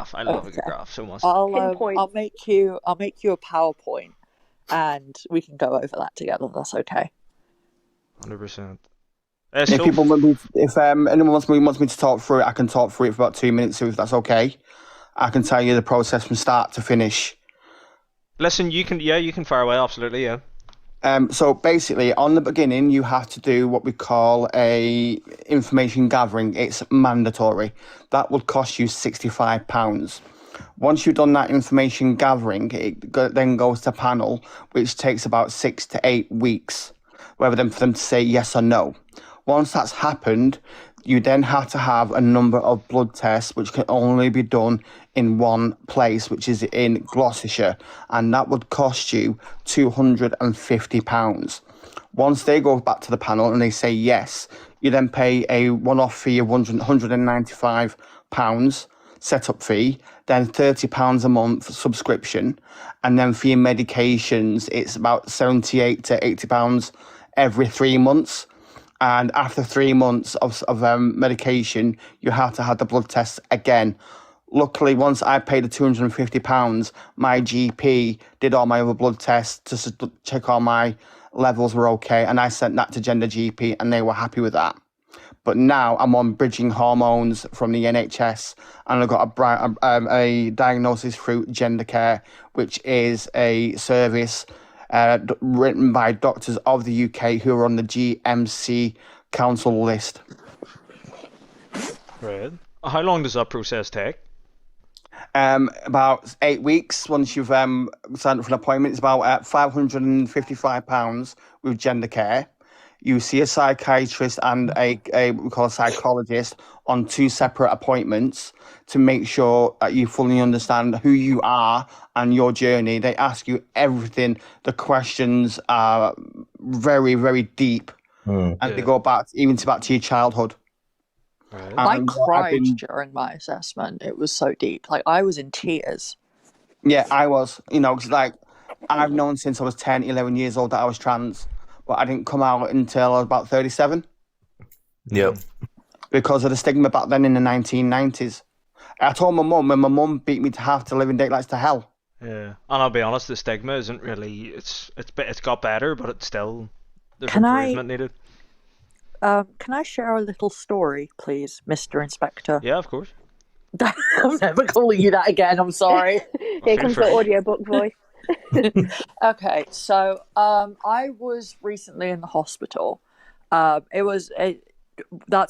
graph. I love a good Okay. graph so much. Pinpoint. I'll make you a PowerPoint, and we can go over that together. That's okay. 100%. If people want me, if anyone wants me to talk through it, I can talk through it for about 2 minutes. So if that's okay, I can tell you the process from start to finish. Listen, you can fire away, absolutely, yeah. So basically, on the beginning, you have to do what we call a information gathering. It's mandatory. That would cost you £65. Once you've done that information gathering, then goes to panel, which takes about 6 to 8 weeks, for them to say yes or no. Once that's happened, you then have to have a number of blood tests, which can only be done in one place, which is in Gloucestershire, and that would cost you £250. Once they go back to the panel and they say yes, you then pay a one-off fee of £195 setup fee, then £30 a month subscription, and then for your medications, it's about £78 to £80 every 3 months. And after 3 months of medication, you have to have the blood tests again. Luckily, once I paid the £250, my GP did all my other blood tests to check all my levels were okay, and I sent that to Gender GP, and they were happy with that. But now I'm on bridging hormones from the NHS, and I've got a diagnosis through Gender Care, which is a service written by doctors of the UK who are on the GMC Council list. Right. How long does that process take? About 8 weeks. Once you've signed up for an appointment, it's about £555 with Gender Care. You see a psychiatrist and a we call a psychologist on 2 separate appointments to make sure that you fully understand who you are and your journey. They ask you everything. The questions are very, very deep, and they go back to your childhood. Right. I cried during my assessment. It was so deep. Like, I was in tears. Yeah, I was. Cause I've known since I was 10, 11 years old that I was trans, but I didn't come out until I was about 37. Yep. Because of the stigma back then in the 1990s. I told my mum when my mum beat me to have to live in daylights to hell. Yeah, and I'll be honest, the stigma isn't really. It's got better, but it's still there's Can improvement needed. Can I share a little story, please, Mr. Inspector? Yeah, of course. I'm never calling you that again. I'm sorry. Here comes the audiobook voice. Okay, so I was recently in the hospital. That's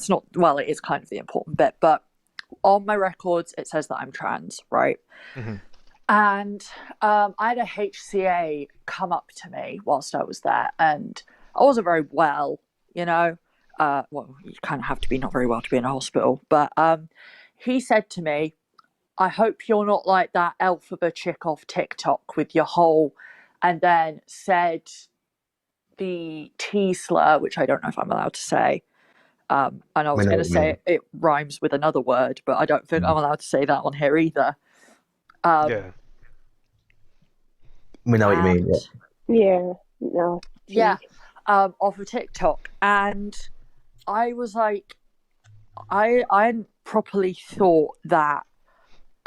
not, well, it is kind of the important bit, but on my records it says that I'm trans, right? Mm-hmm. And I had a HCA come up to me whilst I was there, and I wasn't very well, well, you kind of have to be not very well to be in a hospital, but he said to me, I hope you're not like that Elphaba chick off TikTok with your whole, and then said the T slur, which I don't know if I'm allowed to say. And I was going to say it rhymes with another word, but I don't think I'm allowed to say that on here either. Yeah. We know what you mean. Yeah. No. Yeah. Off of TikTok. And I was like, I hadn't properly thought that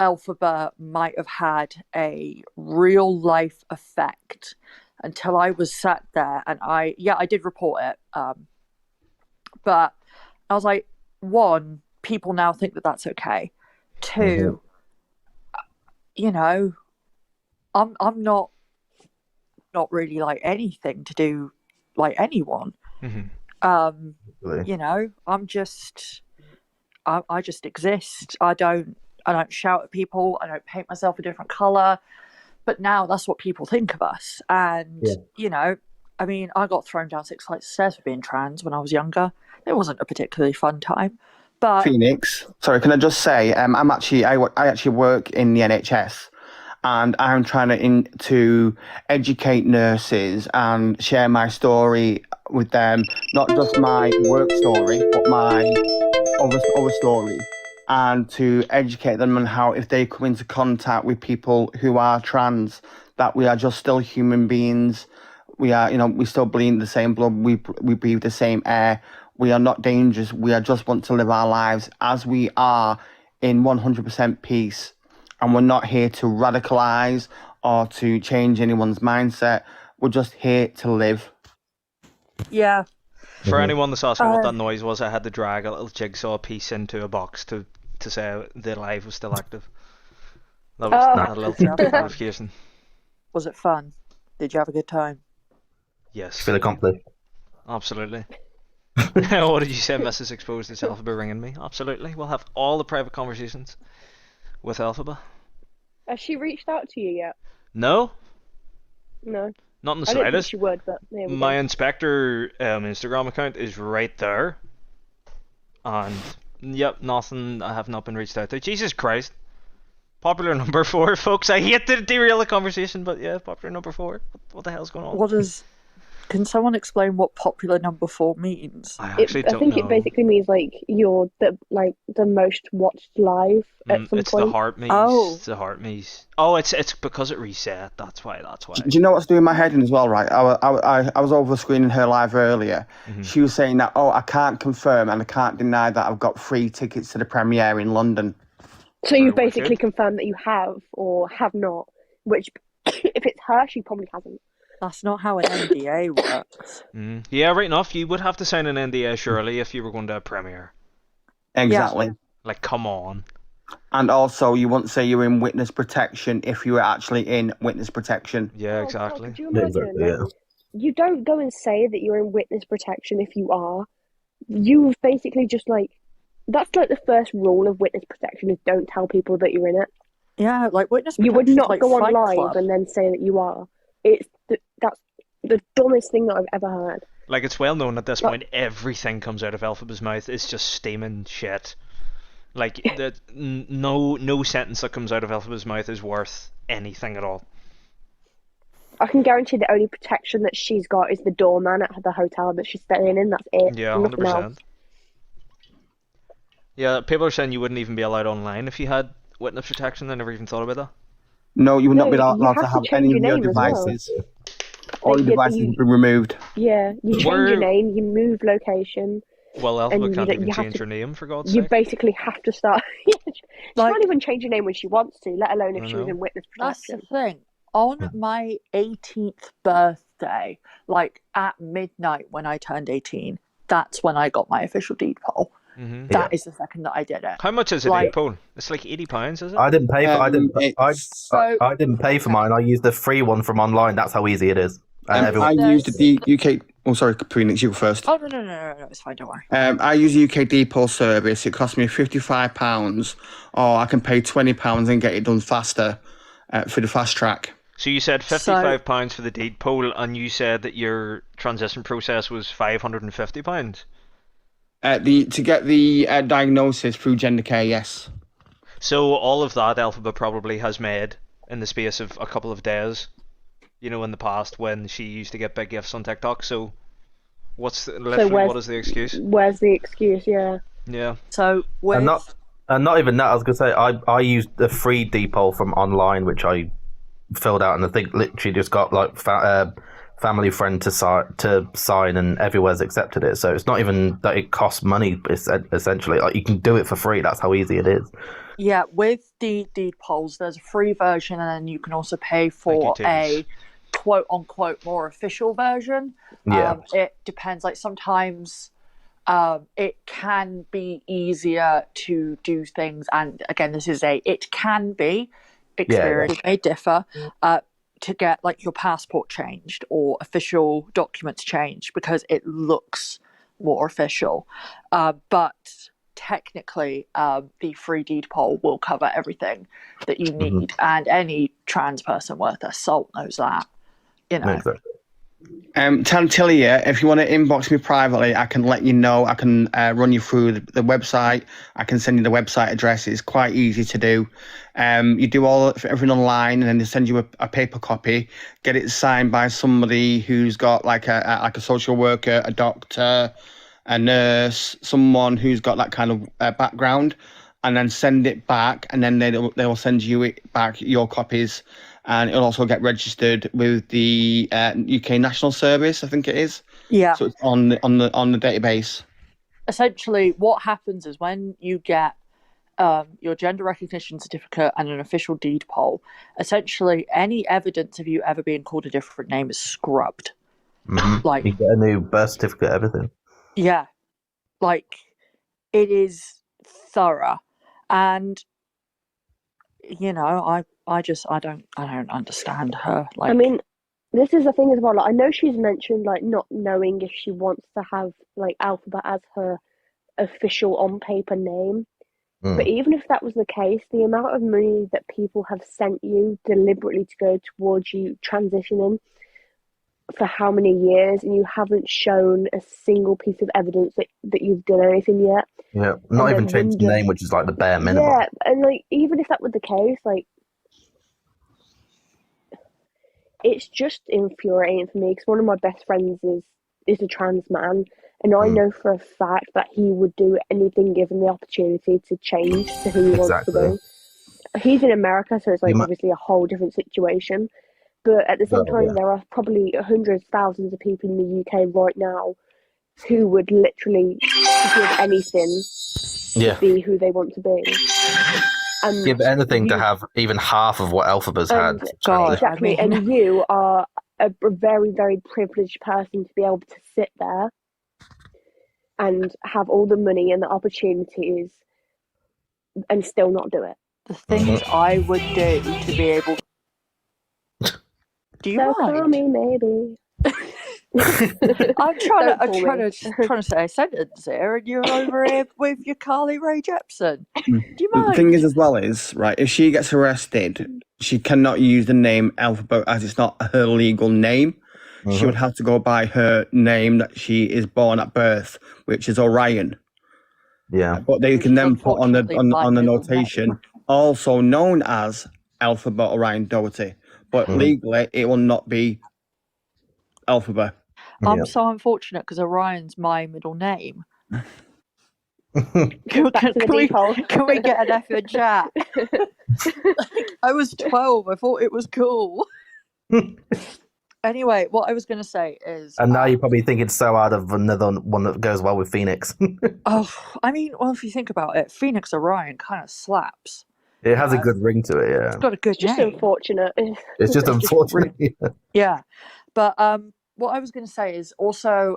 Elphaba might have had a real life effect until I was sat there, and I did report it. But I was like, one, people now think that that's okay. Two, I'm not really like anything to do like anyone. I'm just, I just exist. I don't shout at people. I don't paint myself a different color. But now that's what people think of us. And, I mean, I got thrown down 6 flights of stairs for being trans when I was younger. It wasn't a particularly fun time. But Phoenix, sorry, can I just say, I actually work in the NHS, and I'm trying to educate nurses and share my story with them, not just my work story, but my other story, and to educate them on how, if they come into contact with people who are trans, that we are just still human beings. We are, we still bleed the same blood, we breathe the same air. We are not dangerous. We are just want to live our lives as we are, in 100% peace. and we're not here to radicalize or to change anyone's mindset. We're just here to live. Yeah. For anyone that's asking what that noise was, I had to drag a little jigsaw piece into a box to say the live was still active. That was a little notification. Was it fun? Did you have a good time? Yes. Feel accomplished. Absolutely. What did you say, Mrs. Exposed? It's Alphaba ringing me. Absolutely. We'll have all the private conversations with Alphaba. Has she reached out to you yet? No, No. not in the I don't think slightest. she would, but there we My go. inspector Instagram account is right there. And, yep, nothing. I have not been reached out to. Jesus Christ. Popular number 4, folks. I hate to derail the conversation, but yeah, popular number 4. What the hell's going on? Can someone explain what popular number 4 means? I actually don't think know. it basically means like you're the most watched live at some It's point. the heart me's. Oh. It's the heart me's. Oh, it's because it reset. That's why. Do you know what's doing my head in as well, right? I was over screening her live earlier. Mm-hmm. She was saying that, I can't confirm and I can't deny that I've got free tickets to the premiere in London. So you Very basically wicked. confirmed that you have or have not, which if it's her, she probably hasn't. That's not how an NDA works. Yeah, right enough. You would have to sign an NDA surely if you were going to a premiere. Exactly. Like, come on. And also, you wouldn't say you're in witness protection if you were actually in witness protection. Yeah, Oh, exactly. God, could you imagine? Exactly, yeah. You don't go and say that you're in witness protection if you are. You've basically just that's like the first rule of witness protection is don't tell people that you're in it. Yeah, like witness You would protection's not like go on Fight live Club. and then say that you are. That's the dumbest thing that I've ever heard. Like, it's well known at this point, everything comes out of Alphaba's mouth is just steaming shit. Like, no sentence that comes out of Alphaba's mouth is worth anything at all. I can guarantee the only protection that she's got is the doorman at the hotel that she's staying in. That's it. Yeah, Nothing 100%. else. Yeah, people are saying you wouldn't even be allowed online if you had witness protection. I never even thought about that. No, you would not be No, you allowed to have to have change any your of your name as well. devices. All your devices have been removed. Yeah, you change Where- your name, you move location. Well, Alphaba And can't you even have change to- her name, for God's You sake. basically have to start. She Like- can't even change her name when she wants to, let alone if I she was know. in witness That's the protection. thing. On my 18th birthday, like at midnight when I turned 18, that's when I got my official deed poll. Mm-hmm. That is the second that I did it. How much is a Like- deed poll? It's like £80, is it? I didn't pay for. I didn't. So- I didn't pay for mine. I used the free one from online. That's how easy it is. And I everyone. used the UK. Oh, sorry, Phoenix, you go first. Oh, no, it's fine, don't worry. I use the UK depot service. It cost me £55, or I can pay £20 and get it done faster for the fast track. So you said £55 for the deed poll, and you said that your transition process was £550. To get the diagnosis through gender care, yes. So all of that Alphaba probably has made in the space of a couple of days. You know, in the past when she used to get big gifts on TikTok. So what is the excuse? Where's the excuse? Yeah. Yeah. So with... And not even that. I was gonna say I used the free depot from online, which I filled out, and I think literally just got like family friend to sign, and everywhere's accepted it. So it's not even that it costs money. Essentially, like you can do it for free. That's how easy it is. Yeah, with the deed polls, there's a free version, and then you can also pay for a quote-unquote more official version. Yeah. It depends. Like sometimes it can be easier to do things, and again, it can be, experience may differ, to get like your passport changed or official documents changed because it looks more official. But technically, the free deed poll will cover everything that you need, and any trans person worth their salt knows that. You know. Exactly. Tantilia, if you want to inbox me privately, I can let you know. I can run you through the website. I can send you the website address. It's quite easy to do. You do everything online, and then they send you a paper copy. Get it signed by somebody who's got like a social worker, a doctor, a nurse, someone who's got that kind of background, and then send it back, and then they will send you it back, your copies. And it'll also get registered with the UK National Service, I think it is. Yeah. So it's on the database. Essentially, what happens is when you get your gender recognition certificate, and an official deed poll. Essentially, any evidence of you ever being called a different name is scrubbed. Like, you get a new birth certificate, everything. Yeah, like it is thorough, and you know, I don't understand her. Like, I mean, this is the thing as well. Like, I know she's mentioned like not knowing if she wants to have like Alphabet as her official on paper name. But even if that was the case, the amount of money that people have sent you deliberately to go towards you transitioning for how many years, and you haven't shown a single piece of evidence that you've done anything yet. Yeah, not even changed the name, which is like the bare minimum. Yeah, and like even if that were the case, like it's just infuriating for me because one of my best friends is a trans man, and I know for a fact that he would do anything given the opportunity to change to who he wants to be. He's in America, so it's like obviously a whole different situation. But at the same time, there are probably hundreds, thousands of people in the UK right now who would literally give anything to be who they want to be. And give anything to have even half of what Alphabet's had. God, exactly. And you are a very, very privileged person to be able to sit there and have all the money and the opportunities and still not do it. The things I would do to be able. Do you So mind? call me maybe. I'm trying to say a sentence here, and you're over here with your Carly Rae Jepsen. Do you mind? The thing is, as well, is right. If she gets arrested, she cannot use the name Alphabet as it's not her legal name. She would have to go by her name that she is born at birth, which is Orion. Yeah, but they can then put on the notation also known as Alphabet Orion Doherty. But legally, it will not be Alphabet. I'm so unfortunate because Orion's my middle name. Can we get an F in chat? I was 12. I thought it was cool. Anyway, what I was going to say is... And now you probably think it's so out of another one that goes well with Phoenix. I mean, well, if you think about it, Phoenix Orion kind of slaps. It has a good ring to it, yeah. It's got a good It's just name. unfortunate. It's just unfortunate. Yeah. But what I was going to say is also,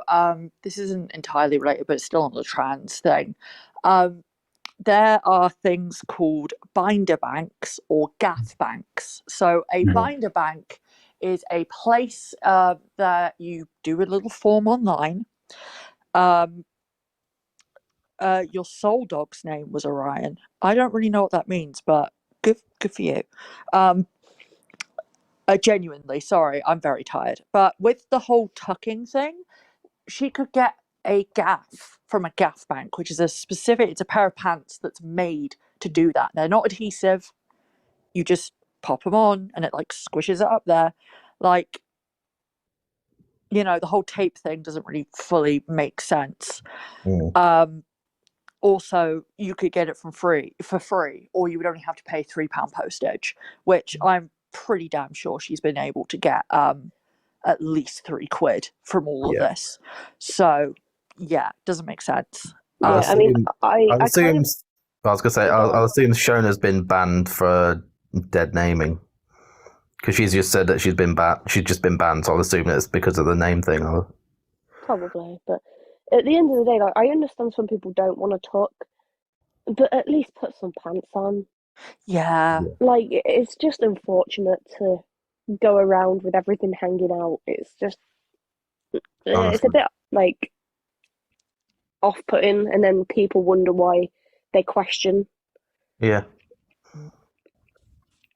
this isn't entirely related, but it's still on the trans thing. There are things called binder banks or gaff banks. So a binder bank is a place that you do a little form online. Your soul dog's name was Orion. I don't really know what that means, but good for you. Genuinely, sorry, I'm very tired. But with the whole tucking thing, she could get a gaff from a gaff bank, which is it's a pair of pants that's made to do that. They're not adhesive. You just pop them on and it like squishes it up there. Like, you know, the whole tape thing doesn't really fully make sense. Also, you could get it for free, or you would only have to pay £3 postage, which I'm pretty damn sure she's been able to get at least £3 from all of this. So, yeah, doesn't make sense. I was going to say, I'll assume Shona's been banned for dead naming. Because she's just said that she's just been banned, so I'll assume it's because of the name thing. Probably, but at the end of the day, like I understand some people don't want to tuck, but at least put some pants on. Yeah. Like, it's just unfortunate to go around with everything hanging out. It's just, it's a bit like off-putting, and then people wonder why they question. Yeah.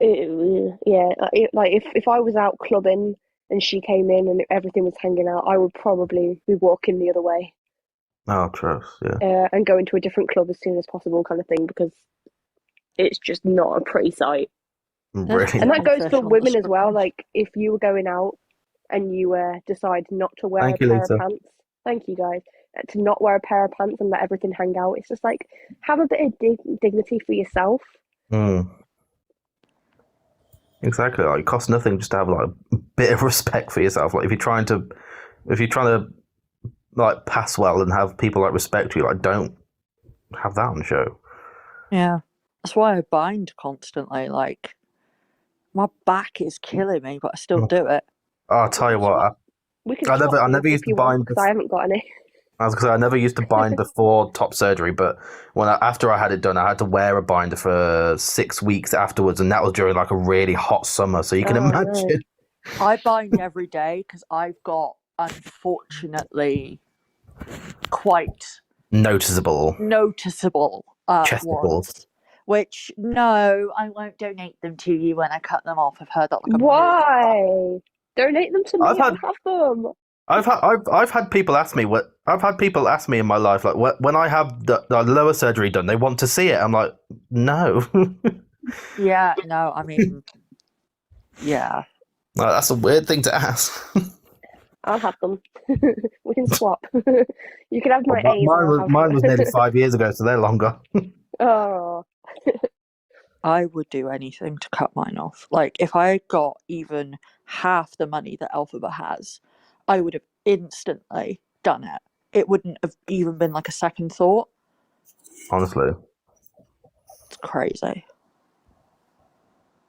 Like if I was out clubbing and she came in and everything was hanging out, I would probably be walking the other way. Oh, gross, yeah. And going to a different club as soon as possible, kind of thing, because it's just not a pretty sight. Really? And that goes for women as well. Like if you were going out and you decide not to wear a pair of pants, thank you guys, to not wear a pair of pants and let everything hang out. It's just like, have a bit of dignity for yourself. Exactly. Like, it costs nothing just to have like a bit of respect for yourself. Like if you're trying to like pass well and have people like respect you, like don't have that on show. Yeah. That's why I bind constantly. Like, my back is killing me, but I still do it. I'll tell you what. We can I swap never them used if to you want, bind. because I haven't got any. I was gonna say I never used to bind before top surgery, but after I had it done, I had to wear a binder for 6 weeks afterwards, and that was during like a really hot summer. So you can Oh, no. imagine. I bind every day because I've got, unfortunately, quite Noticeable noticeable chesticles. ones. Which, no, I won't donate them to you when I cut them off. I've heard that like a million Why? Donate them to me. I've had- I'll have them. I've had people ask me in my life like when I have the lower surgery done, they want to see it. I'm like, no. Yeah, no, I mean, yeah. Like, that's a weird thing to ask. I'll have them. We can swap. You can have my Well, A's. and I'll have mine yours. was nearly 5 years ago, so they're longer. Oh. I would do anything to cut mine off. Like, if I got even half the money that Alphabet has, I would have instantly done it. It wouldn't have even been like a second thought. Honestly. It's crazy.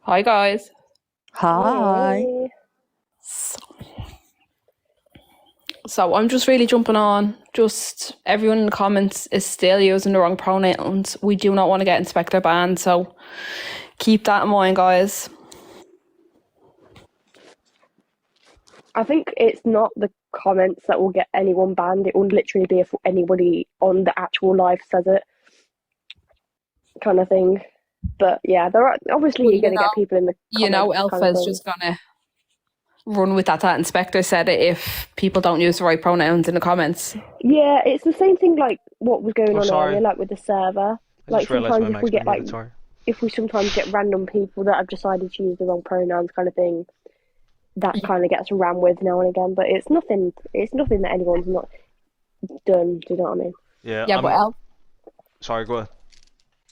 Hi guys. Hi. Yay. So I'm just really jumping on. Just everyone in the comments is still using the wrong pronouns. We do not want to get Inspector banned, so keep that in mind, guys. I think it's not the comments that will get anyone banned. It will literally be if anybody on the actual live says it, kind of thing. But yeah, there are obviously Well, you're going to get people in the comments. You know, kind of Alpha's thing. just gonna run with that. That Inspector said it if people don't use the right pronouns in the comments. Yeah, it's the same thing like what was going on sorry. earlier, like with the server. I Like just realised sometimes my if we mic's get been like muted, sorry. if we sometimes get random people that have decided to use the wrong pronouns, kind of thing, that kind of gets ran with now and again. But it's nothing. It's nothing that anyone's not done. Do you know what I mean? Yeah, but Sorry, go ahead.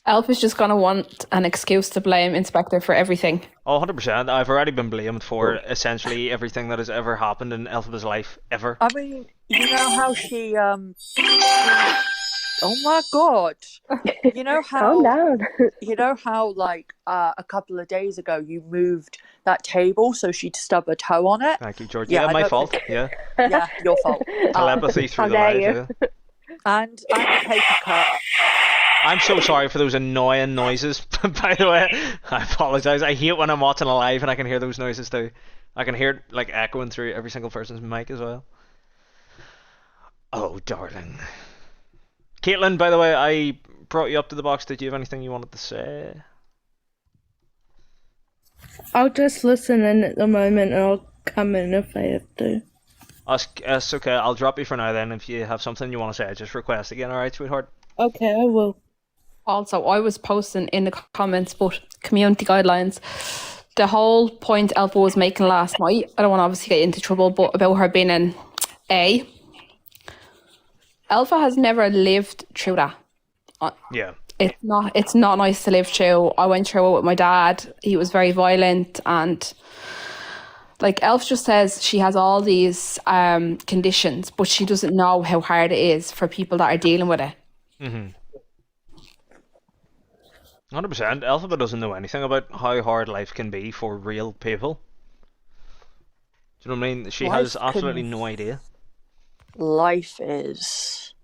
Alpha's just gonna want an excuse to blame Inspector for everything. Oh, 100%. I've already been blamed for essentially everything that has ever happened in Elphaba's life, ever. I mean, you know how she oh my god. You know Calm how down. you know how like a couple of days ago you moved that table so she'd stub her toe on it? Thank you, George. Yeah, Yeah, I my don't fault. think- Yeah. Yeah, your fault. Telepathy How through the dare lies, you. yeah. And a paper cut. I'm so sorry for those annoying noises, by the way. I apologise. I hate when I'm watching a live and I can hear those noises too. I can hear it like echoing through every single person's mic as well. Oh, darling. Caitlin, by the way, I brought you up to the box. Did you have anything you wanted to say? I'll just listen in at the moment and I'll come in if I have to. That's okay. I'll drop you for now then. If you have something you want to say, just request again, alright, sweetheart? Okay, I will. Also, I was posting in the comments, but community guidelines. The whole point Alpha was making last night, I don't want to obviously get into trouble, but about her being an A. Alpha has never lived through that. Yeah. It's not nice to live through. I went through it with my dad. He was very violent, and like Elf just says she has all these conditions, but she doesn't know how hard it is for people that are dealing with it. 100%. Alphabet doesn't know anything about how hard life can be for real people. Do you know what I mean? She Life has absolutely can- no idea. Life is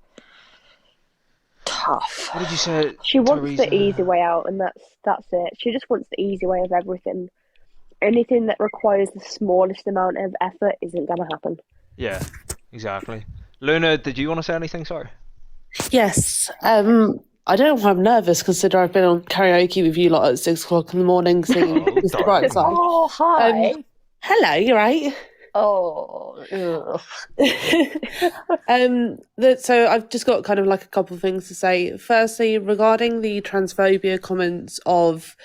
tough. What did you say? She wants Teresa? the easy way out, and that's it. She just wants the easy way of everything. Anything that requires the smallest amount of effort isn't going to happen. Yeah, exactly. Luna, did you want to say anything? Sorry. Yes. I don't know why I'm nervous, considering I've been on karaoke with you lot at 6 o'clock in the morning singing Oh, Mr. Brightside. Oh, hi. Hello, you're right. Oh, ugh. So I've just got kind of like a couple of things to say. Firstly, regarding the transphobia comments of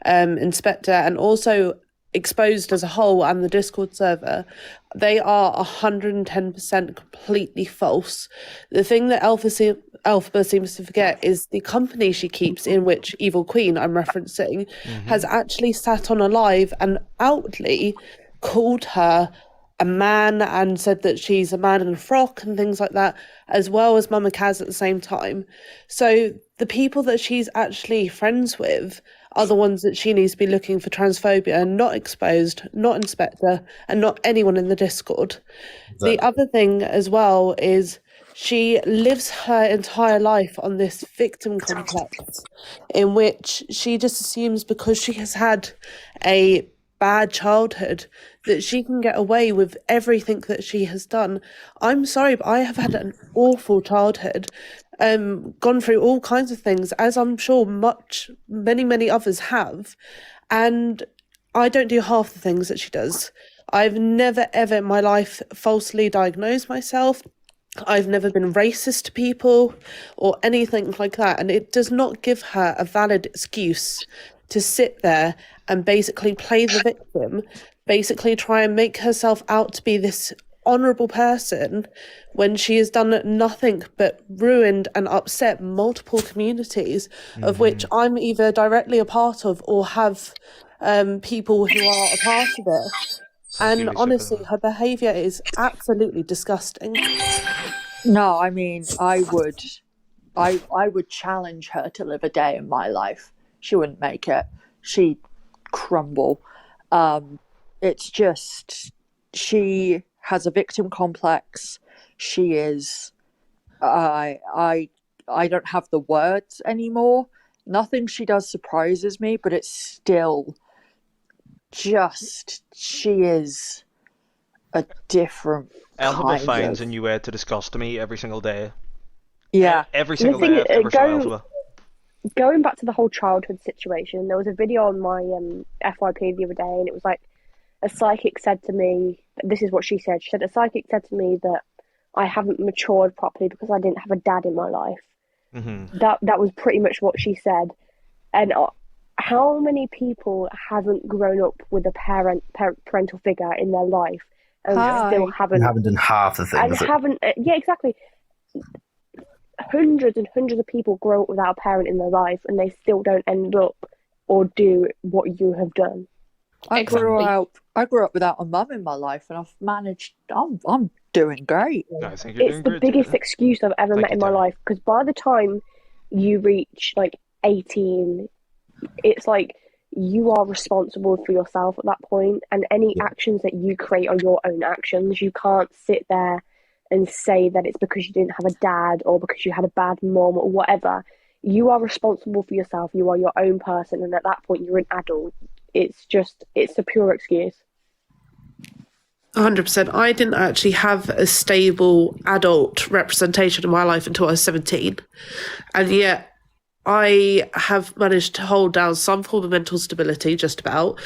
Inspector and also Exposed as a whole and the Discord server, they are 110% completely false. The thing that Alpha seems to forget is the company she keeps, in which Evil Queen I'm referencing has actually sat on a live and outly called her a man and said that she's a man in a frock and things like that, as well as Mama Kaz at the same time. So the people that she's actually friends with are the ones that she needs to be looking for transphobia, not Exposed, not Inspector, and not anyone in the Discord. Exactly. The other thing as well is she lives her entire life on this victim complex in which she just assumes because she has had a bad childhood that she can get away with everything that she has done. I'm sorry, but I have had an awful childhood, gone through all kinds of things, as I'm sure many others have, and I don't do half the things that she does. I've never ever in my life falsely diagnosed myself. I've never been racist to people or anything like that, and it does not give her a valid excuse to sit there and basically play the victim, basically try and make herself out to be this honourable person when she has done nothing but ruined and upset multiple communities, of which I'm either directly a part of or have people who are a part of it. And honestly, her behaviour is absolutely disgusting. No, I mean, I would challenge her to live a day in my life. She wouldn't make it. She'd crumble. It's just, she has a victim complex. She is, I don't have the words anymore. Nothing she does surprises me, but it's still just, she is a different Elphaba finds of... a new way to disgust me every single day. Yeah. Every single day I've ever saw Elphaba. Going back to the whole childhood situation, there was a video on my FYP the other day, and it was like, a psychic said to me, this is what she said, a psychic said to me that I haven't matured properly because I didn't have a dad in my life. Mm-hmm. That was pretty much what she said. And how many people haven't grown up with a parental figure in their life and still haven't done half the things. Yeah, exactly. Hundreds and hundreds of people grow up without a parent in their life, and they still don't end up or do what you have done. I grew up without a mum in my life, and I've managed. I'm doing great. No, I think you're It's the biggest excuse I've ever met in my life, because by the time you reach like 18, it's like you are responsible for yourself at that point, and any actions that you create are your own actions. You can't sit there and say that it's because you didn't have a dad or because you had a bad mom or whatever. You are responsible for yourself. You are your own person, and at that point you're an adult. It's a pure excuse. 100%. I didn't actually have a stable adult representation in my life until I was 17. And yet I have managed to hold down some form of mental stability, just about,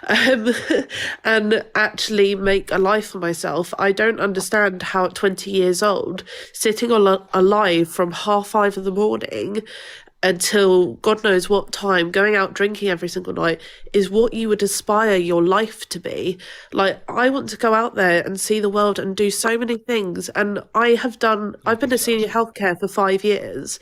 and actually make a life for myself. I don't understand how at 20 years old, sitting alive from 5:30 in the morning until God knows what time, going out drinking every single night, is what you would aspire your life to be. Like, I want to go out there and see the world and do so many things. And I've been a senior healthcare for 5 years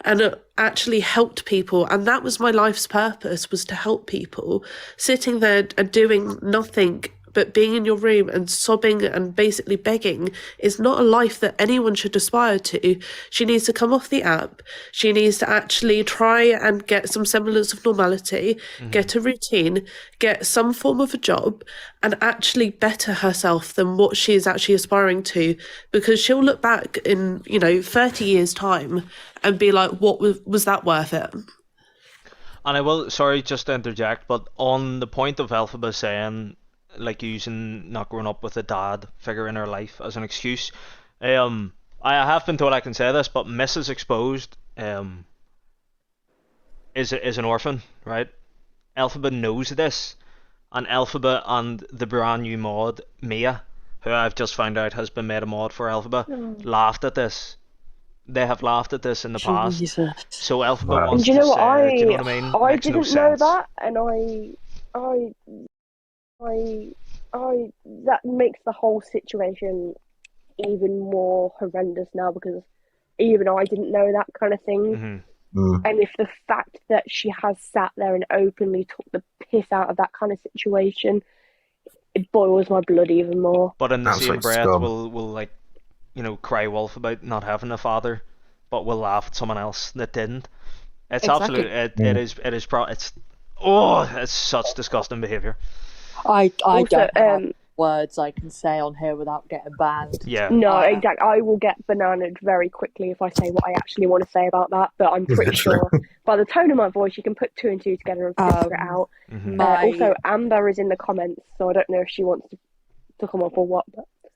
and actually helped people. And that was my life's purpose, was to help people. Sitting there and doing nothing but being in your room and sobbing and basically begging is not a life that anyone should aspire to. She needs to come off the app. She needs to actually try and get some semblance of normality, get a routine, get some form of a job, and actually better herself than what she is actually aspiring to, because she'll look back in 30 years time and be like, what was that worth it? And I will, sorry, just to interject, but on the point of Elphaba saying, like, using not growing up with a dad figure in her life as an excuse, I have been told I can say this, but Mrs. Exposed is an orphan, right? Elphaba knows this, and Elphaba and the brand new mod Mia, who I've just found out has been made a mod for Elphaba, laughed at this. They have laughed at this in the past. So Elphaba wants do you know to what? say, do you know what I mean? I Makes no didn't know sense. that, and that makes the whole situation even more horrendous now, because even I didn't know that kind of thing. And if the fact that she has sat there and openly took the piss out of that kind of situation, it boils my blood even more. But in the Absolute same breath, scum. we'll like, cry wolf about not having a father, but we'll laugh at someone else that didn't. It's Exactly. it's such disgusting behaviour. I Also, don't have words I can say on here without getting banned. Yeah. No, exactly. I will get bananaed very quickly if I say what I actually want to say about that. But I'm pretty Literally. sure by the tone of my voice, you can put 2 and 2 together and figure it out. Mhm. Also, Amber is in the comments, so I don't know if she wants to come up or what.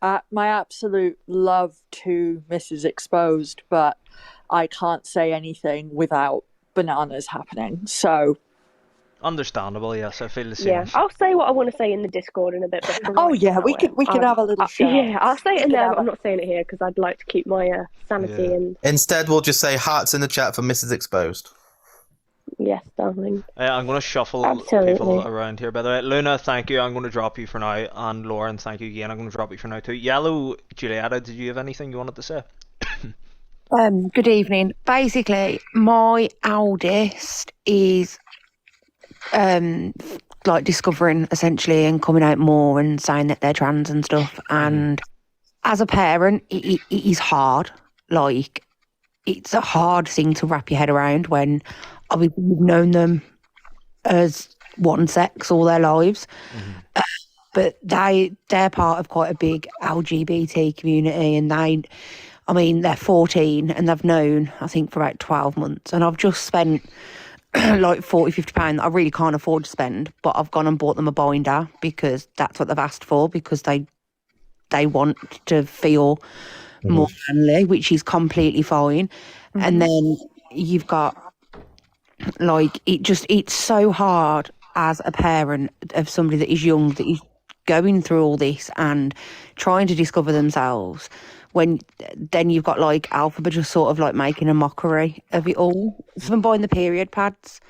But my absolute love to Mrs. Exposed, but I can't say anything without bananas happening. So Understandable, yes, I feel the same. yeah, I'll say what I want to say in the Discord in a bit. But oh yeah, we could have a little show. Yeah, I'll say it in We could there, have but I'm not saying it here because I'd like to keep my sanity Yeah. and Instead, we'll just say hearts in the chat for Mrs. Exposed. yes, darling. I'm going to shuffle Absolutely. people around here, by the way. Luna, thank you. I'm going to drop you for now. And Lauren, thank you again. I'm going to drop you for now too. Yellow, Julietta, did you have anything you wanted to say? Good evening. Basically, my eldest is like discovering essentially and coming out more and saying that they're trans and stuff. And as a parent, it is hard. Like, it's a hard thing to wrap your head around when obviously you've known them as one sex all their lives. But they're part of quite a big LGBT community, and they're 14 and they've known, I think, for about 12 months. And I've just spent like £40-50 that I really can't afford to spend, but I've gone and bought them a binder because that's what they've asked for, because they want to feel more manly, which is completely fine. And then you've got like it's so hard as a parent of somebody that is young, that is going through all this and trying to discover themselves, when then you've got like Alphabet just sort of like making a mockery of it all. Someone buying the period pads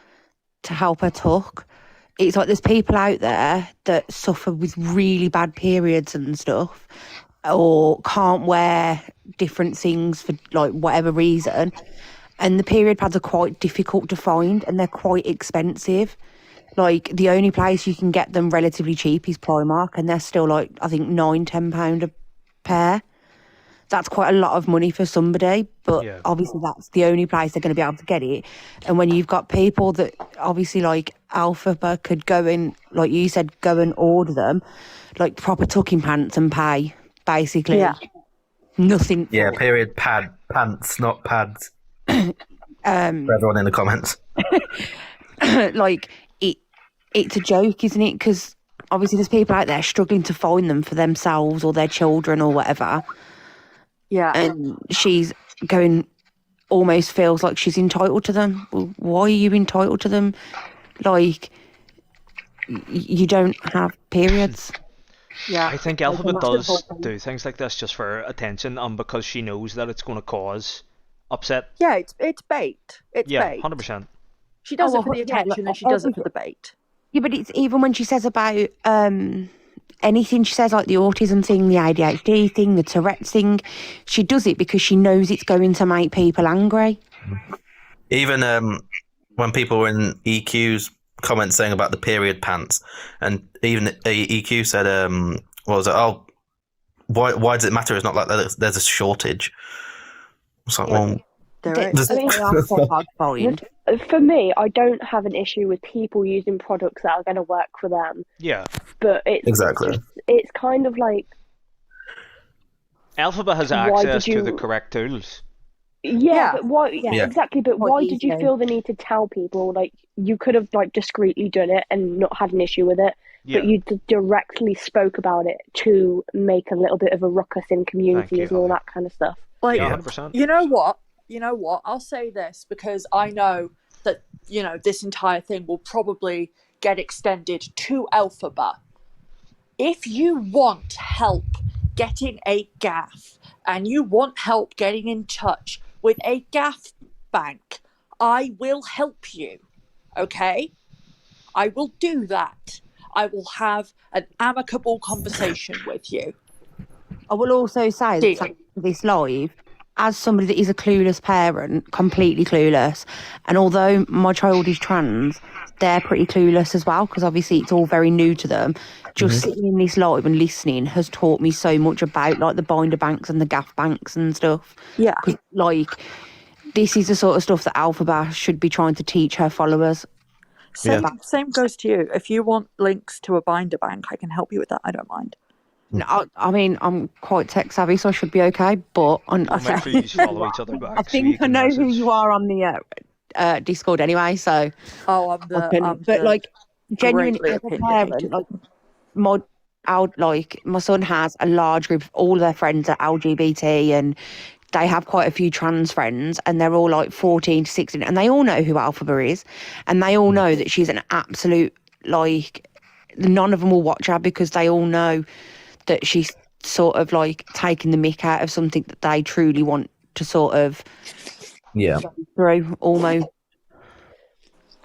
to help her tuck. It's like there's people out there that suffer with really bad periods and stuff, or can't wear different things for like whatever reason, and the period pads are quite difficult to find and they're quite expensive. Like, the only place you can get them relatively cheap is Primark, and they're still like, I think, £9-10 a pair. That's quite a lot of money for somebody, but obviously that's the only place they're going to be able to get it. And when you've got people that obviously like Alphaba could go in, like you said, go and order them, like proper tucking pants and pay, basically. Yeah. Nothing. Yeah, period pants, not pads. For everyone in the comments. Like, it's a joke, isn't it? Because obviously there's people out there struggling to find them for themselves or their children or whatever. Yeah. And she's going, almost feels like she's entitled to them. Well, why are you entitled to them? Like, you don't have periods. Yeah. I think Alphabet does do things like this just for attention, and because she knows that it's going to cause upset. Yeah, it's bait. It's Yeah, bait. 100%. She does it for the yeah, attention, and she does it for the bait. Yeah, but it's even when she says about anything, she says like the autism thing, the ADHD thing, the Tourette's thing, she does it because she knows it's going to make people angry. Even when people were in EQ's comments saying about the period pants, and even EQ said, what was it? Oh, why does it matter? It's not like there's a shortage. It's like, well, There is. For me, I don't have an issue with people using products that are going to work for them. Yeah. But it's kind of like Alphabet has access to the correct tools. Yeah, but why? Yeah. Exactly. But Quite why did you easily. feel the need to tell people? Like, you could have like discreetly done it and not had an issue with it, Yeah. but you directly spoke about it to make a little bit of a ruckus in communities and all that kind of stuff. Like, Yeah, 100%. you know what? I'll say this because I know that, this entire thing will probably get extended to Alphabet. If you want help getting a gaff and you want help getting in touch with a gaff bank, I will help you. Okay? I will do that. I will have an amicable conversation with you. I will also say Deal. that this live, as somebody that is a clueless parent, completely clueless, and although my child is trans, they're pretty clueless as well, because obviously it's all very new to them. Just sitting in this live and listening has taught me so much about like the binder banks and the gaff banks and stuff. Yeah. 'Cause, like, this is the sort of stuff that Alphaba should be trying to teach her followers. Same goes to you. If you want links to a binder bank, I can help you with that. I don't mind. No, I mean, I'm quite tech savvy, so I should be okay. But We'll make sure you follow each other back. I think I know who you are on the Discord anyway. So I'm but like genuinely, greatly as a parent, like my son has a large group of all their friends are LGBT, and they have quite a few trans friends, and they're all like 14 to 16, and they all know who Alphaba is, and they all know that she's an absolute, like, none of them will watch her because they all know that she's sort of like taking the mick out of something that they truly want to sort of through almost.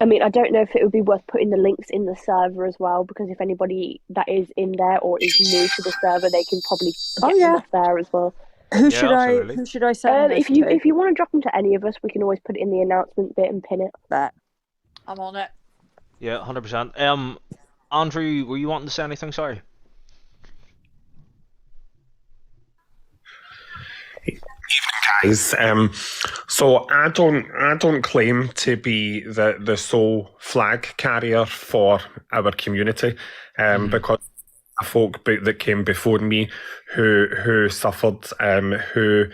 I mean, I don't know if it would be worth putting the links in the server as well, because if anybody that is in there or is new to the server, they can probably get them off there as well. Who should I send this if you want to drop them to any of us, we can always put it in the announcement bit and pin it. Bet. I'm on it. Yeah, 100%. Andrew, were you wanting to say anything? Sorry. Guys, so I don't claim to be the sole flag carrier for our community, because folk that came before me who suffered, who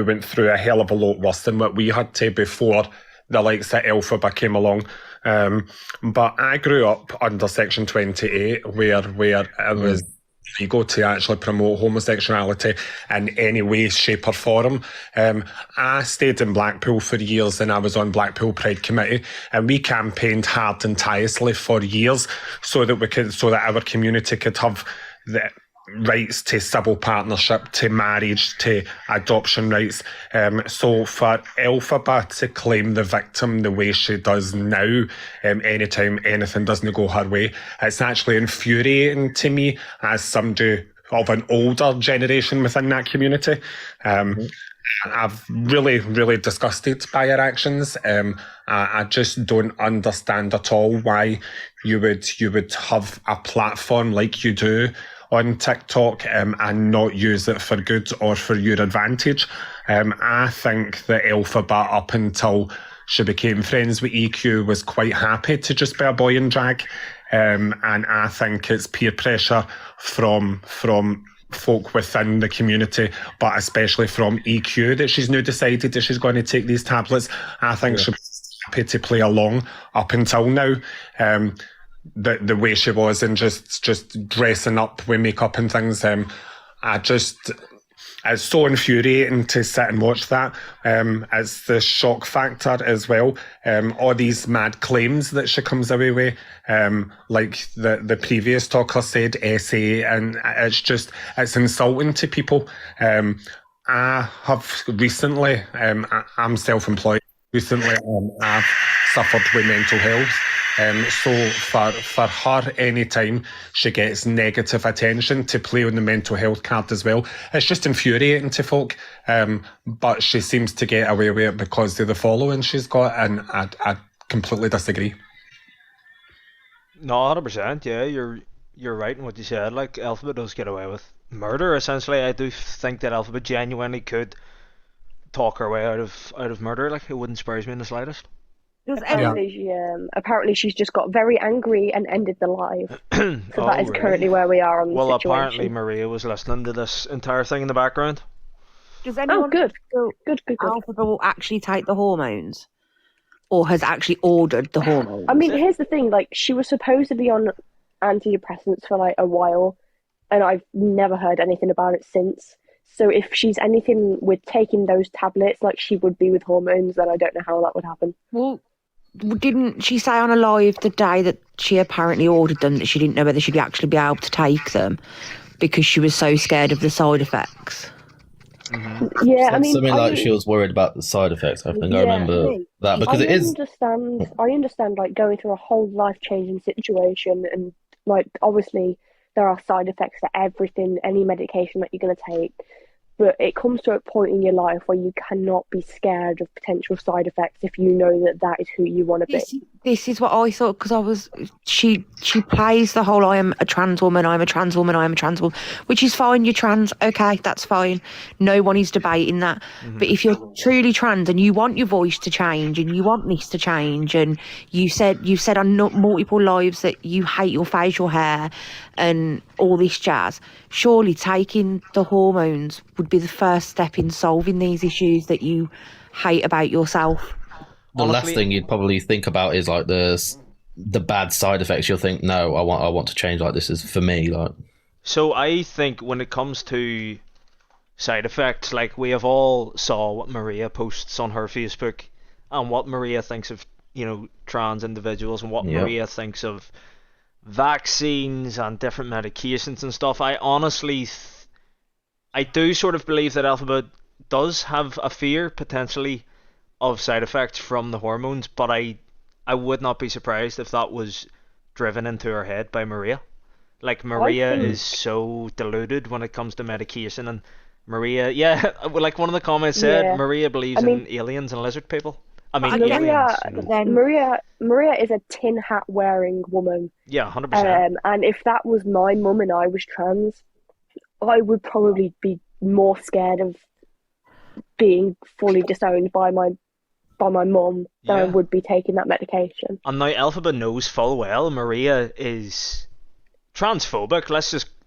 went through a hell of a lot worse than what we had to before the likes of Alphaba came along. But I grew up under Section 28, where it was illegal to actually promote homosexuality in any way, shape or form. I stayed in Blackpool for years, and I was on Blackpool Pride Committee, and we campaigned hard and tirelessly for years so that our community could have the rights to civil partnership, to marriage, to adoption rights. So for Alphaba to claim the victim the way she does now, anytime anything doesn't go her way, it's actually infuriating to me as somebody of an older generation within that community. I'm really, really disgusted by her actions. I just don't understand at all why you would have a platform like you do on TikTok and not use it for good or for your advantage. I think that Alphaba, up until she became friends with EQ, was quite happy to just be a boy in drag. And I think it's peer pressure from folk within the community, but especially from EQ, that she's now decided that she's going to take these tablets. I think she was happy to play along up until now. The way she was, and just dressing up with makeup and things, it's so infuriating to sit and watch that. It's the shock factor as well. All these mad claims that she comes away with, like the previous talker said, essay, and it's insulting to people. I have recently, I'm self-employed. Recently, I've suffered with mental health. So for her, anytime she gets negative attention, to play on the mental health card as well, it's just infuriating to folk. But she seems to get away with it because of the following she's got, and I completely disagree. No, 100%. Yeah, you're right in what you said. Like, Alphaba does get away with murder. Essentially, I do think that Alphaba genuinely could talk her way out of murder. Like, it wouldn't surprise me in the slightest. Apparently she's just got very angry and ended the live. So that is currently where we are on the situation. Well, apparently Maria was listening to this entire thing in the background. Does anyone good. Alphaba will actually take the hormones, or has actually ordered the hormones? I mean, here's the thing, like, she was supposedly on antidepressants for like a while, and I've never heard anything about it since. So if she's anything with taking those tablets like she would be with hormones, then I don't know how that would happen. Well, didn't she say on a live the day that she apparently ordered them that she didn't know whether she'd actually be able to take them because she was so scared of the side effects? Mm-hmm. Yeah, I mean, something like she was worried about the side effects. I think I remember that, because I understand like going through a whole life-changing situation, and like obviously there are side effects to everything, any medication that you're going to take. But it comes to a point in your life where you cannot be scared of potential side effects if you know that that is who you want to be. This is what I thought, because she plays the whole I am a trans woman, I'm a trans woman, I'm a trans woman, which is fine. You're trans, okay, that's fine. No one is debating that. But if you're truly trans and you want your voice to change and you want this to change, and you've said on multiple lives that you hate your facial hair and all this jazz, surely taking the hormones would be the first step in solving these issues that you hate about yourself. The Honestly- last thing you'd probably think about is like the bad side effects. You'll think, no, I want to change. Like, this is for me. Like, So I think when it comes to side effects, like, we have all saw what Maria posts on her Facebook and what Maria thinks of, you know, trans individuals, and what Yep. Maria thinks of vaccines and different medications and stuff. I honestly I do sort of believe that Alphabet does have a fear potentially of side effects from the hormones, but I would not be surprised if that was driven into her head by Maria. Like, Maria think- is so deluded when it comes to medication, and Maria, yeah, like one of the comments said, Yeah. Maria believes I mean- in aliens and lizard people. I mean, Maria- aliens. You know. But then Maria is a tin hat wearing woman. Yeah, 100%. And if that was my mum and I was trans, I would probably be more scared of being fully disowned by my mum than I Yeah. would be taking that medication. And now Elphaba knows full well Maria is transphobic.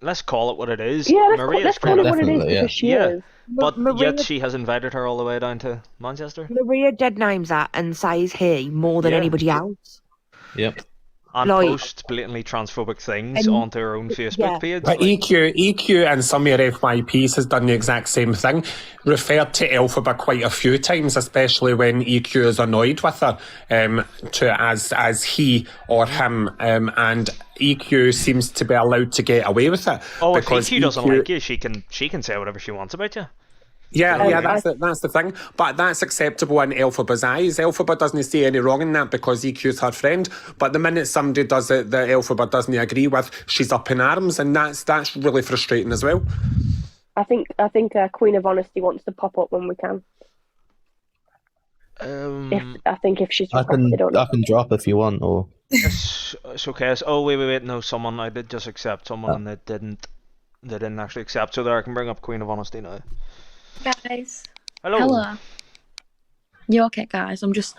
Let's call it what it is. Yeah, Maria let's is call it what it is, Definitely, yeah. because she Yeah. is. But Maria, yet she has invited her all the way down to Manchester. Maria dead names that and says he more than Yeah. anybody else. yep. And Like- posts blatantly transphobic things And- onto her own Facebook yeah. page. But like- EQ and some of your FYPs has done the exact same thing. Referred to Elphaba quite a few times, especially when EQ is annoyed with her, as he or him, and EQ seems to be allowed to get away with it. Oh, if because EQ doesn't like you, she can say whatever she wants about you. Yeah, that's the thing. But that's acceptable in Elphaba's eyes. Elphaba doesn't see any wrong in that because EQ's her friend. But the minute somebody does it that Elphaba doesn't agree with, she's up in arms, and that's really frustrating as well. I think Queen of Honesty wants to pop up when we can. If she's I requested or not. can drop if you want, or it's okay. Oh, wait. No, someone, I did just accept someone and they didn't actually accept. So there, I can bring up Queen of Honesty now. Guys. Hello. You okay, guys? I'm just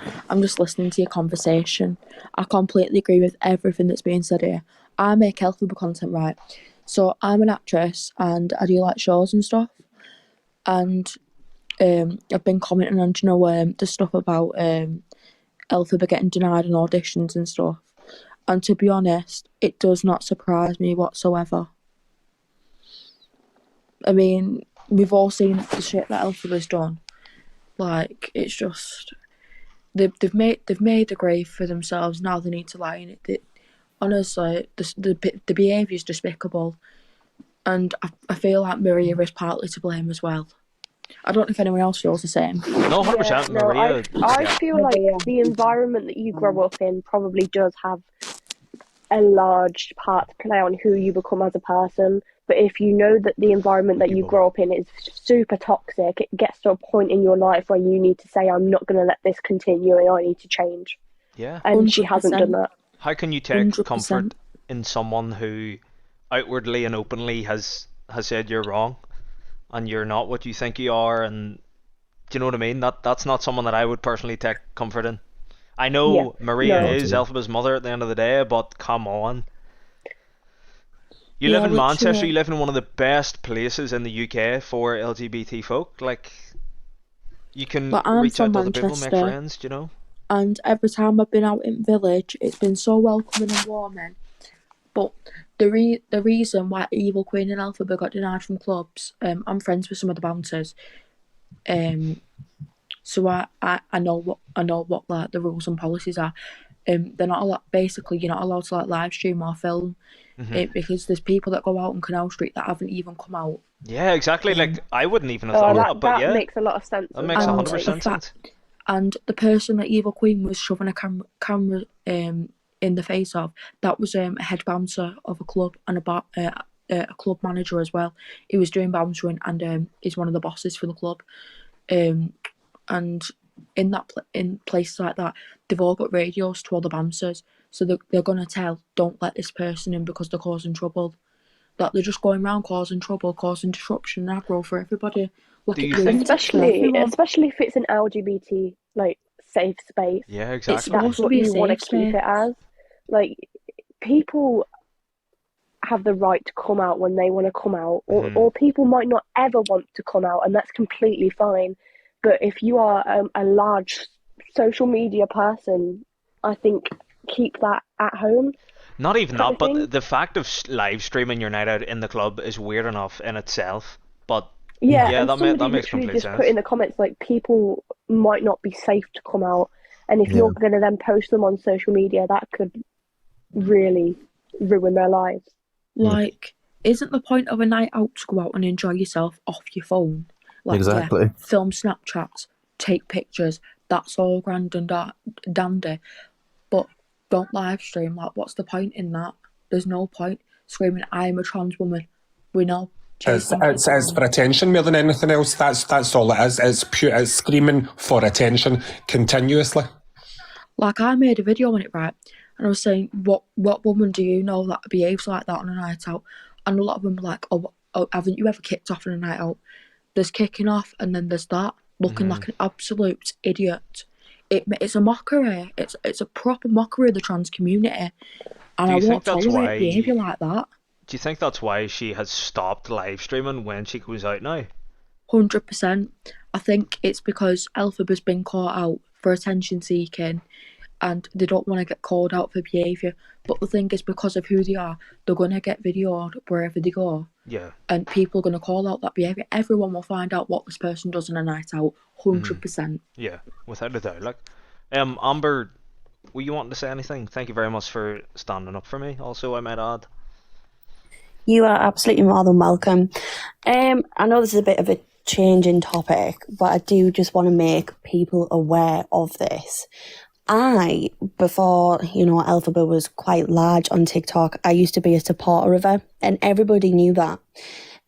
listening to your conversation. I completely agree with everything that's being said here. I make Elphaba content, right? So I'm an actress and I do like shows and stuff. And I've been commenting on, the stuff about Elphaba getting denied on auditions and stuff. And to be honest, it does not surprise me whatsoever. I mean, we've all seen the shit that Elphaba's done. Like, it's just they've made the grave for themselves. Now they need to lie in it. Honestly, the behaviour is despicable, and I feel like Maria is partly to blame as well. I don't know if anyone else feels the same. No, 100%. Yeah, no, Maria. I yeah. feel like the environment that you grow up in probably does have a large part to play on who you become as a person. But if you know that the environment that you grow up in is super toxic, it gets to a point in your life where you need to say, I'm not going to let this continue and I need to change. Yeah. And she hasn't done that. How can you take 100%. comfort in someone who outwardly and openly has said you're wrong and you're not what you think you are? And do you know what I mean? That's not someone that I would personally take comfort in. I know Maria is Elphaba's mother at the end of the day, but come on. You live in Manchester, you live in one of the best places in the UK for LGBT folk. Like, you can reach out to other people, make friends, do you know? And every time I've been out in village, it's been so welcoming and warming. But the reason why Evil Queen and Elphaba got denied from clubs, I'm friends with some of the bouncers, so I know what like the rules and policies are. They're not allowed. Basically, you're not allowed to like live stream or film it, because there's people that go out on Canal Street that haven't even come out. Yeah, exactly. Like, I wouldn't even have thought that, but yeah, makes a lot of sense. That makes 100% sense. And the person that Evil Queen was shoving a camera in the face of, that was a head bouncer of a club and a club manager as well. He was doing bouncering and is one of the bosses for the club. And in places like that, they've all got radios to all the bouncers, so they're gonna tell, don't let this person in because they're causing trouble. That they're just going around causing trouble, causing disruption and aggro for everybody. Do you It's think- limited to everyone. Especially if it's an LGBT like safe space. Yeah, It's exactly. supposed That's to what be a you want to safe keep space. it as. Like, people have the right to come out when they want to come out, or people might not ever want to come out, and that's completely fine. But if you are a large social media person, I think keep that at home. Not even kind that, of thing. but the fact of live streaming your night out in the club is weird enough in itself. But Yeah, yeah, and that somebody makes literally complete just sense. put in the comments like people might not be safe to come out, and if you're going to then post them on social media, that could really ruin their lives. Like, isn't the point of a night out to go out and enjoy yourself off your phone? Like, Exactly. yeah, film Snapchats, take pictures, that's all grand and dandy, but don't live stream. Like, what's the point in that? There's no point screaming, I'm a trans woman. We know. It's for attention more than anything else. That's all it is. It's screaming for attention continuously. Like, I made a video on it, right? And I was saying, what woman do you know that behaves like that on a night out? And a lot of them were like, oh, haven't you ever kicked off on a night out? There's kicking off, and then there's that, looking like an absolute idiot. It's a mockery. It's a proper mockery of the trans community. And I won't tolerate behaviour like that. Do you think that's why she has stopped live streaming when she goes out now? 100%. I think it's because Elphaba's been caught out for attention seeking, and they don't want to get called out for behaviour. But the thing is, because of who they are, they're going to get videoed wherever they go. Yeah. And people are going to call out that behaviour. Everyone will find out what this person does on a night out, 100%. Yeah, without a doubt. Like, Amber, were you wanting to say anything? Thank you very much for standing up for me. Also, I might add. You are absolutely more than welcome. I know this is a bit of a change in topic, but I do just want to make people aware of this. Before, Elphaba was quite large on TikTok, I used to be a supporter of her, and everybody knew that.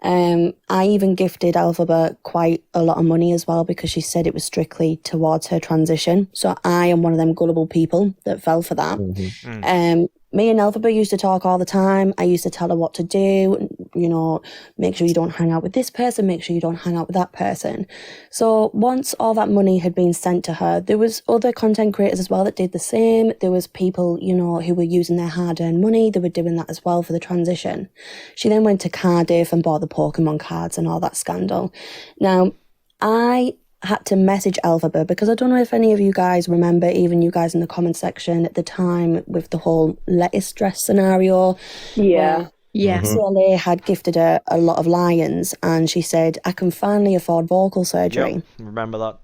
I even gifted Elphaba quite a lot of money as well, because she said it was strictly towards her transition. So I am one of them gullible people that fell for that. Me and Elphaba used to talk all the time. I used to tell her what to do, make sure you don't hang out with this person, make sure you don't hang out with that person. So once all that money had been sent to her, there was other content creators as well that did the same. There was people, who were using their hard-earned money. They were doing that as well for the transition. She then went to Cardiff and bought the Pokemon cards and all that scandal. Now, I had to message Elphaba because I don't know if any of you guys remember, even you guys in the comment section at the time, with the whole lettuce dress scenario. Yeah. CLA had gifted her a lot of lions, and she said, I can finally afford vocal surgery. Yep, remember that.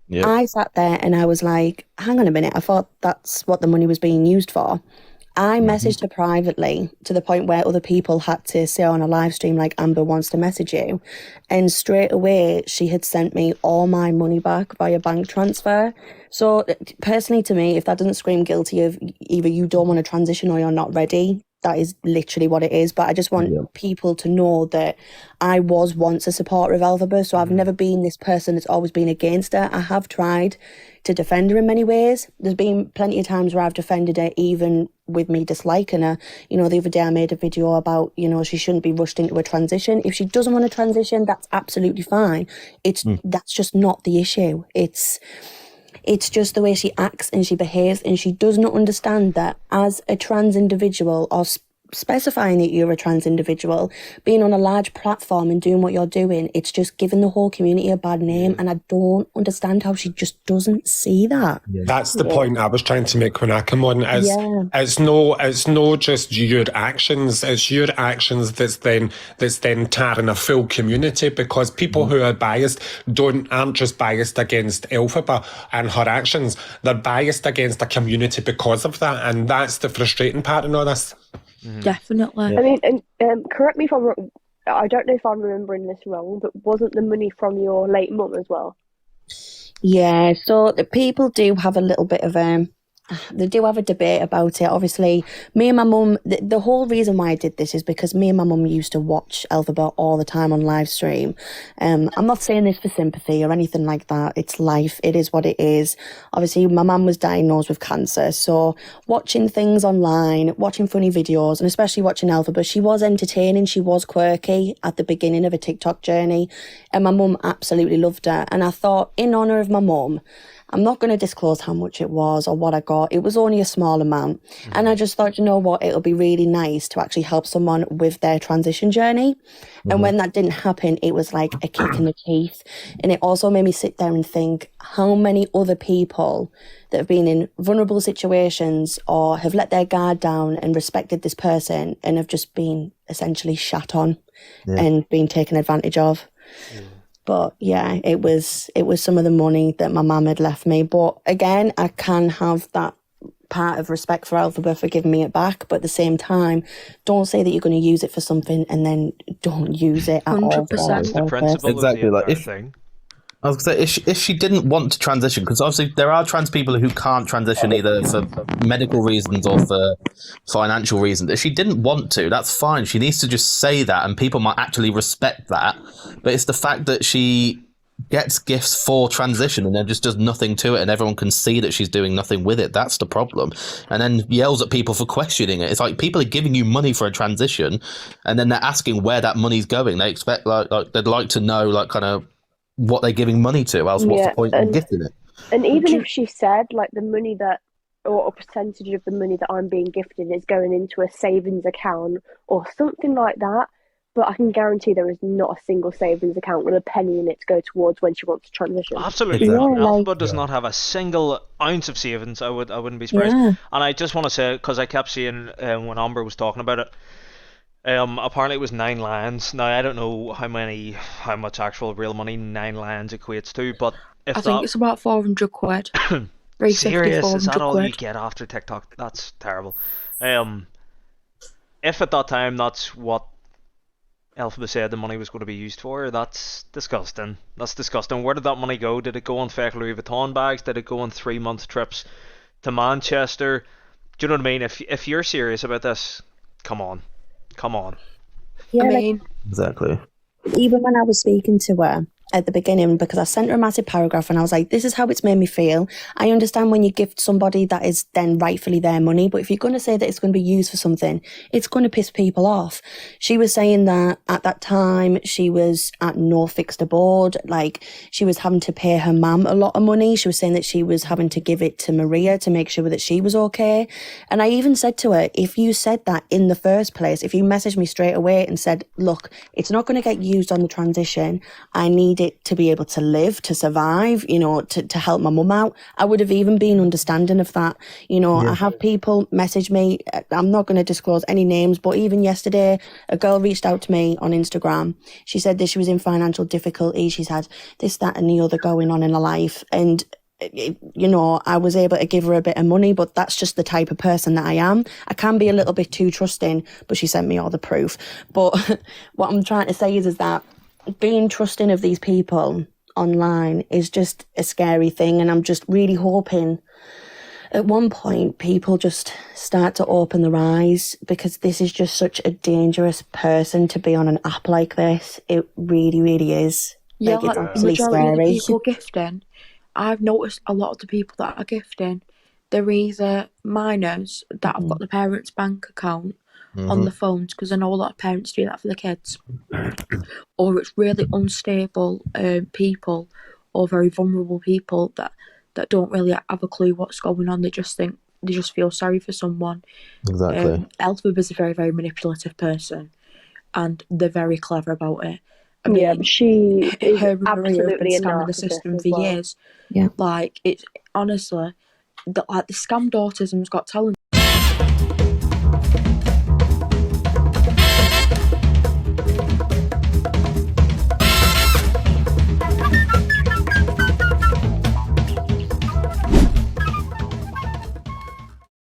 Yep. I sat there and I was like, hang on a minute, I thought that's what the money was being used for. I messaged her privately to the point where other people had to say on a live stream, like, Amber wants to message you. And straight away, she had sent me all my money back via bank transfer. So personally, to me, if that doesn't scream guilty of either you don't want to transition or you're not ready, that is literally what it is. But I just want people to know that I was once a supporter of Elphaba, so I've never been this person that's always been against her. I have tried to defend her in many ways. There's been plenty of times where I've defended her even with me disliking her. The other day I made a video about, she shouldn't be rushed into a transition. If she doesn't want to transition, that's absolutely fine. That's just not the issue. It's just the way she acts and she behaves, and she does not understand that as a trans individual, or specifying that you're a trans individual, being on a large platform and doing what you're doing, it's just giving the whole community a bad name, and I don't understand how she just doesn't see that. That's the point I was trying to make when I come on. It's no just your actions, it's your actions that's then tarring a full community, because people who are biased aren't just biased against Elphaba and her actions, they're biased against a community because of that, and that's the frustrating part in all this. Definitely. I mean, and correct me if I'm wrong, I don't know if I'm remembering this wrong, but wasn't the money from your late mum as well? Yeah, so the people do have a little bit of they do have a debate about it. Obviously, me and my mum, the whole reason why I did this is because me and my mum used to watch Alphabet all the time on live stream. I'm not saying this for sympathy or anything like that. It's life. It is what it is. Obviously, my mum was diagnosed with cancer. So watching things online, watching funny videos, and especially watching Alphabet, she was entertaining. She was quirky at the beginning of a TikTok journey. And my mum absolutely loved her. And I thought, in honour of my mum, I'm not going to disclose how much it was or what I got. It was only a small amount. And I just thought, you know what, it'll be really nice to actually help someone with their transition journey. And when that didn't happen, it was like a kick in the teeth. And it also made me sit there and think how many other people that have been in vulnerable situations or have let their guard down and respected this person and have just been essentially shat on and been taken advantage of. But yeah, it was some of the money that my mum had left me. But again, I can have that part of respect for Alphabet for giving me it back. But at the same time, don't say that you're going to use it for something and then don't use it at all. 100%. That's the principle Exactly, of the like, entire thing. I was going to say, if she didn't want to transition, because obviously there are trans people who can't transition either for medical reasons or for financial reasons. If she didn't want to, that's fine. She needs to just say that, and people might actually respect that. But it's the fact that she gets gifts for transition and then just does nothing to it, and everyone can see that she's doing nothing with it. That's the problem. And then yells at people for questioning it. It's like people are giving you money for a transition, and then they're asking where that money's going. They expect like they'd like to know like kind of what they're giving money to, else what's the point in gifting it? And even if she said like the money that, or a percentage of the money that I'm being gifted is going into a savings account or something like that, but I can guarantee there is not a single savings account with a penny in it to go towards when she wants to transition. Absolutely not. Alphabet does not have a single ounce of savings. I wouldn't be surprised. And I just want to say, because I kept seeing when Amber was talking about it, apparently it was 9 lands. Now I don't know how much actual real money 9 lands equates to, but if I think it's about 400 quid. 350, serious, is that all quid. you get after TikTok? That's terrible. If at that time that's what Alphabet said the money was going to be used for, that's disgusting. That's disgusting. Where did that money go? Did it go on fake Louis Vuitton bags? Did it go on 3-month trips to Manchester? Do you know what I mean? If you're serious about this, come on. Yeah, I mean, exactly. Even when I was speaking to her at the beginning, because I sent her a massive paragraph and I was like, this is how it's made me feel. I understand when you gift somebody that is then rightfully their money, but if you're going to say that it's going to be used for something, it's going to piss people off. She was saying that at that time she was at no fixed abode, like she was having to pay her mum a lot of money. She was saying that she was having to give it to Maria to make sure that she was okay. And I even said to her, if you said that in the first place, if you messaged me straight away and said, look, it's not going to get used on the transition, I need it to be able to live, to survive, you know, to help my mum out, I would have even been understanding of that. You know, I have people message me, I'm not going to disclose any names, but even yesterday, a girl reached out to me on Instagram. She said that she was in financial difficulty. She's had this, that, and the other going on in her life. And you know, I was able to give her a bit of money, but that's just the type of person that I am. I can be a little bit too trusting, but she sent me all the proof. But what I'm trying to say is that being trusting of these people online is just a scary thing, and I'm just really hoping at one point people just start to open their eyes, because this is just such a dangerous person to be on an app like this. It really, really is. Yeah, like, like it's the really majority of scary. the people gifting, I've noticed a lot of the people that are gifting, they're either minors that have got the parents' bank account on the phones, because I know a lot of parents do that for the kids, or it's really unstable people or very vulnerable people that don't really have a clue what's going on. They just feel sorry for someone. Exactly. Elphaba is a very, very manipulative person, and they're very clever about it. I mean, but she is her and Maria have been absolutely a scamming the narcissist system as for well. years. Yeah. Like, it's honestly, the Scammed Autism's Got Talent